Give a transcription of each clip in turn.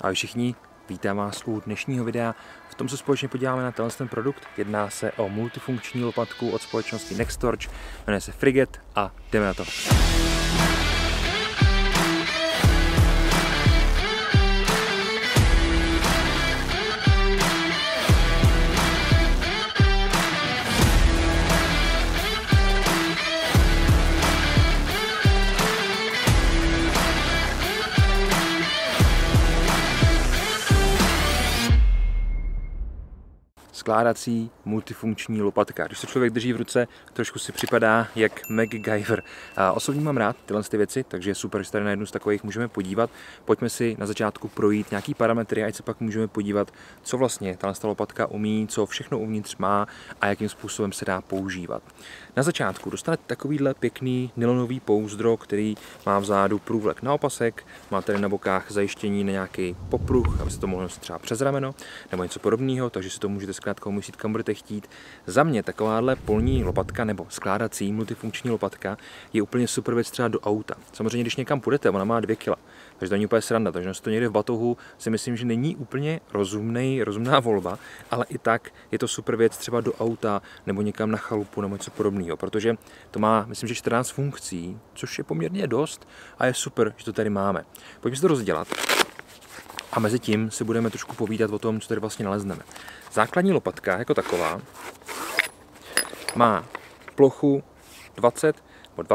Ahoj všichni, vítám vás u dnešního videa. V tom se společně podíváme na ten produkt. Jedná se o multifunkční lopatku od společnosti Nextorch, jmenuje se Frigate a jdeme na to. Skládací multifunkční lopatka. Když se člověk drží v ruce, trošku si připadá jak MacGyver. Osobně mám rád tyhle věci, takže je super, že se tady na jednu z takových můžeme podívat. Pojďme si na začátku projít nějaký parametry, ať se pak můžeme podívat, co vlastně ta lopatka umí, co všechno uvnitř má a jakým způsobem se dá používat. Na začátku dostanete takovýhle pěkný nylonový pouzdro, který má vzadu průvlek na opasek, má tady na bokách zajištění na nějaký popruh, aby se to mohlo nosit třeba přes rameno nebo něco podobného, takže si to můžete zkrátka umístit kam budete chtít. Za mě takováhle polní lopatka nebo skládací multifunkční lopatka je úplně super věc třeba do auta. Samozřejmě, když někam půjdete, ona má 2 kg, takže to není úplně sranda, takže to někde v batohu si myslím, že není úplně rozumná volba, ale i tak je to super věc třeba do auta nebo někam na chalupu nebo něco podobného, protože to má, myslím, že 14 funkcí, což je poměrně dost a je super, že to tady máme. Pojďme si to rozdělat. A mezi tím si budeme trošku povídat o tom, co tady vlastně nalezneme. Základní lopatka jako taková má plochu 20 x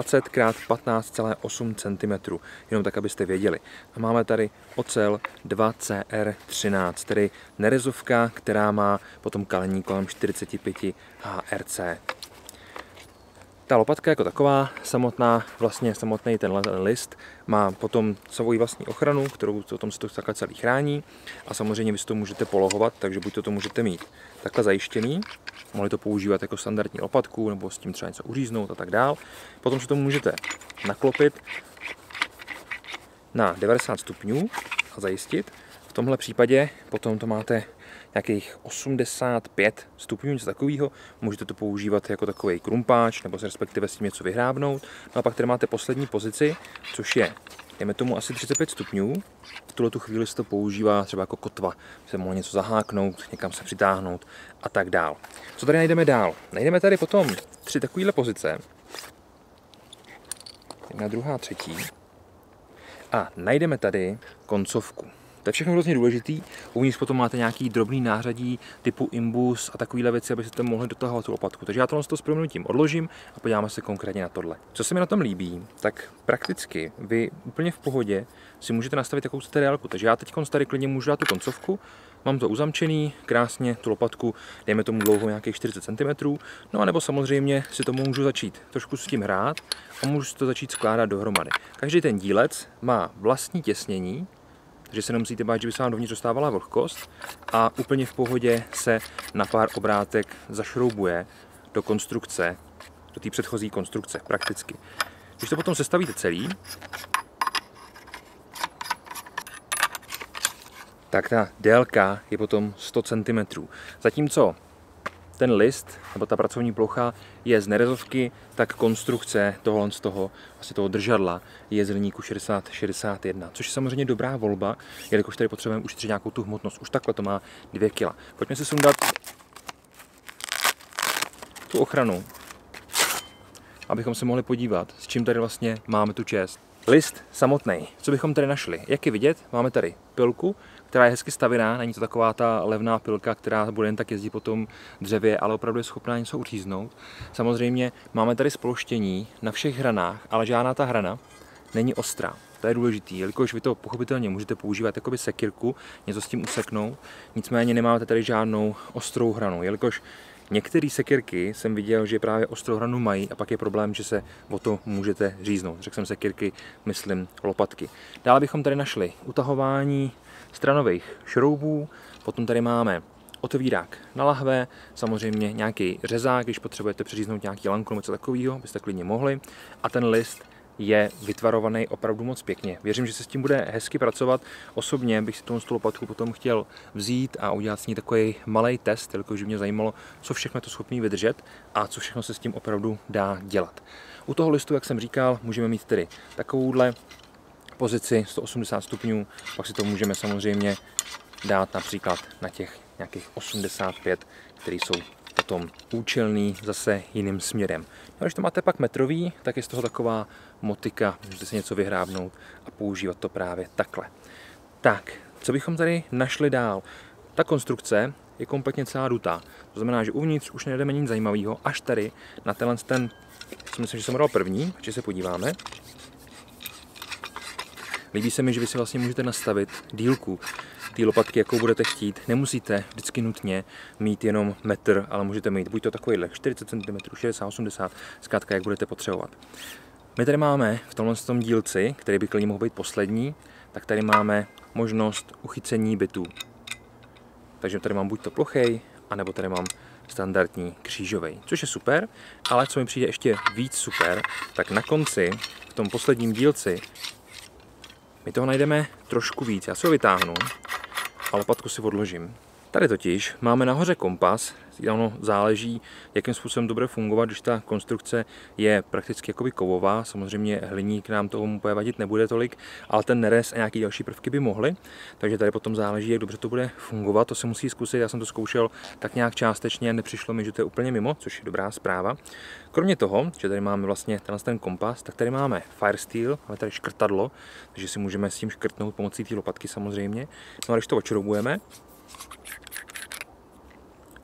15,8 cm, jenom tak, abyste věděli. A máme tady ocel 2CR13, tedy nerezovka, která má potom kalení kolem 45 HRC. Ta lopatka jako taková, samotný ten list, má potom svoji vlastní ochranu, kterou o tom se to takhle celý chrání. A samozřejmě vy si to můžete polohovat, takže buď to můžete mít takhle zajištěný, mohli to používat jako standardní lopatku, nebo s tím třeba něco uříznout a tak dál. Potom si to můžete naklopit na 90 stupňů a zajistit. V tomhle případě potom to máte nějakých 85 stupňů, něco takového. Můžete to používat jako takový krumpáč, nebo respektive s tím něco vyhrábnout. No a pak tady máte poslední pozici, což je, dejme tomu, asi 35 stupňů. V tuto chvíli se to používá třeba jako kotva, se mohlo něco zaháknout, někam se přitáhnout a tak dál. Co tady najdeme dál? Najdeme tady potom 3 takovéhle pozice. Jedna, druhá, třetí. A najdeme tady koncovku. To je všechno hrozně důležitý. Uvnitř potom máte nějaký drobný nářadí typu imbus a takovéhle věci, abyste mohli dotahovat tu lopatku. Takže já tohle s prominutím odložím a podíváme se konkrétně na tohle. Co se mi na tom líbí, tak prakticky vy úplně v pohodě si můžete nastavit takovou délku. Takže já teď tady klidně můžu dát tu koncovku, mám to uzamčený, krásně tu lopatku, dejme tomu dlouho nějakých 40 cm. No a nebo samozřejmě si to můžu začít trošku s tím hrát a můžu si to začít skládat dohromady. Každý ten dílec má vlastní těsnění, takže se nemusíte bát, že by se vám dovnitř dostávala vlhkost a úplně v pohodě se na pár obrátek zašroubuje do konstrukce, do té předchozí konstrukce prakticky. Když to potom sestavíte celý, tak ta délka je potom 100 cm. Zatímco ten list, nebo ta pracovní plocha je z nerezovky, tak konstrukce toho držadla je z hliníku 60-61, což je samozřejmě dobrá volba, jelikož tady potřebujeme ušetřit nějakou tu hmotnost. Už takhle to má 2 kg. Pojďme si sundat tu ochranu, abychom se mohli podívat, s čím tady vlastně máme tu čest. List samotný, co bychom tady našli? Jak je vidět, máme tady pilku, která je hezky stavěná, není to taková ta levná pilka, která bude jen tak jezdit po tom dřevě, ale opravdu je schopná něco uříznout. Samozřejmě máme tady sploštění na všech hranách, ale žádná ta hrana není ostrá. To je důležité, jelikož vy to pochopitelně můžete používat jako sekyrku, něco s tím useknout, nicméně nemáte tady žádnou ostrou hranu, jelikož některé sekyrky jsem viděl, že právě ostrou hranu mají a pak je problém, že se o to můžete říznout. Řekl jsem sekyrky, myslím lopatky. Dále bychom tady našli utahování stranových šroubů, potom tady máme otevírák na lahve, samozřejmě nějaký řezák, když potřebujete přeříznout nějaký lanku nebo něco takového, byste klidně mohli. A ten list je vytvarovaný opravdu moc pěkně. Věřím, že se s tím bude hezky pracovat. Osobně bych si tu lopatku potom chtěl vzít a udělat s ní takový malý test, jelikož mě zajímalo, co všechno je to schopný vydržet a co všechno se s tím opravdu dá dělat. U toho listu, jak jsem říkal, můžeme mít tedy takovouhle pozici 180 stupňů, pak si to můžeme samozřejmě dát například na těch nějakých 85, které jsou potom účelný zase jiným směrem. No, když to máte pak metrový, tak je z toho taková motika, můžete si něco vyhrábnout a používat to právě takhle. Tak, co bychom tady našli dál? Ta konstrukce je kompletně celá dutá. To znamená, že uvnitř už nejdeme nic zajímavého, až tady na tenhle ten, myslím, že jsem dal první, takže se podíváme. Líbí se mi, že vy si vlastně můžete nastavit dílku té lopatky, jakou budete chtít. Nemusíte vždycky nutně mít jenom metr, ale můžete mít buď to takovýhle 40 cm, 60, 80, zkrátka jak budete potřebovat. My tady máme v tomhle dílci, který by klidně mohl být poslední, tak tady máme možnost uchycení bitů. Takže tady mám buď to plochej, anebo tady mám standardní křížovej, což je super, ale co mi přijde ještě víc super, tak na konci, v tom posledním dílci, my toho najdeme trošku víc. Já si ho vytáhnu a lopatku si odložím. Tady totiž máme nahoře kompas, ono záleží, jakým způsobem to bude fungovat, když ta konstrukce je prakticky jakoby kovová, samozřejmě hliník nám toho úplně vadit nebude tolik, ale ten nerez a nějaké další prvky by mohly, takže tady potom záleží, jak dobře to bude fungovat, to se musí zkusit, já jsem to zkoušel tak nějak částečně, nepřišlo mi, že to je úplně mimo, což je dobrá zpráva. Kromě toho, že tady máme vlastně ten kompas, tak tady máme Firesteel, máme tady škrtadlo, takže si můžeme s tím škrtnout pomocí té lopatky samozřejmě. No a když to odšroubujeme,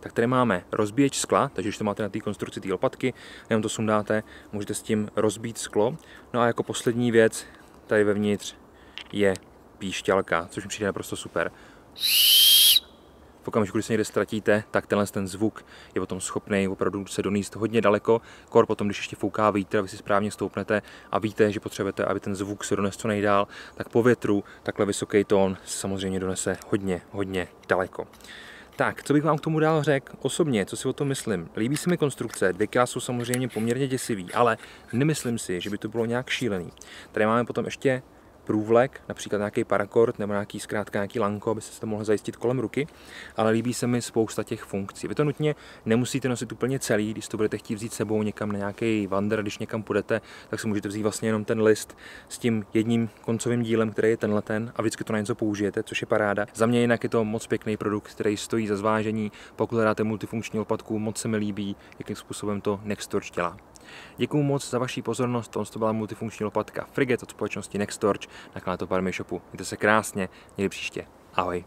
tak tady máme rozbíječ skla, takže když to máte na té konstrukci té lopatky, jenom to sundáte, můžete s tím rozbít sklo. No a jako poslední věc, tady vevnitř je píšťalka, což mi přijde naprosto super. V okamžiku, když se někde ztratíte, tak ten zvuk je potom schopný opravdu se donést hodně daleko. Kor potom, když ještě fouká vítr, vy si správně stoupnete a víte, že potřebujete, aby ten zvuk se donesl co nejdál, tak po větru takhle vysoký tón se samozřejmě donese hodně daleko. Tak, co bych vám k tomu dál řekl? Osobně, co si o tom myslím? Líbí se mi konstrukce, 2K jsou samozřejmě poměrně děsivý, ale nemyslím si, že by to bylo nějak šílený. Tady máme potom ještě průvlek, například nějaký parakord nebo nějaký lanko, aby se to mohlo zajistit kolem ruky, ale líbí se mi spousta těch funkcí. Vy to nutně nemusíte nosit úplně celý, když to budete chtít vzít sebou někam na nějaký wander, když někam půjdete, tak si můžete vzít vlastně jenom ten list s tím jedním koncovým dílem, který je tenhle a vždycky to na něco použijete, což je paráda. Za mě jinak je to moc pěkný produkt, který stojí za zvážení. Pokud hledáte multifunkční lopatku, moc se mi líbí, jakým způsobem to Nextorch dělá. Děkuju moc za vaši pozornost, to byla multifunkční lopatka Frigate od společnosti Nextorch na kanále Topar Shopu. Mějte se krásně, někdy příště. Ahoj.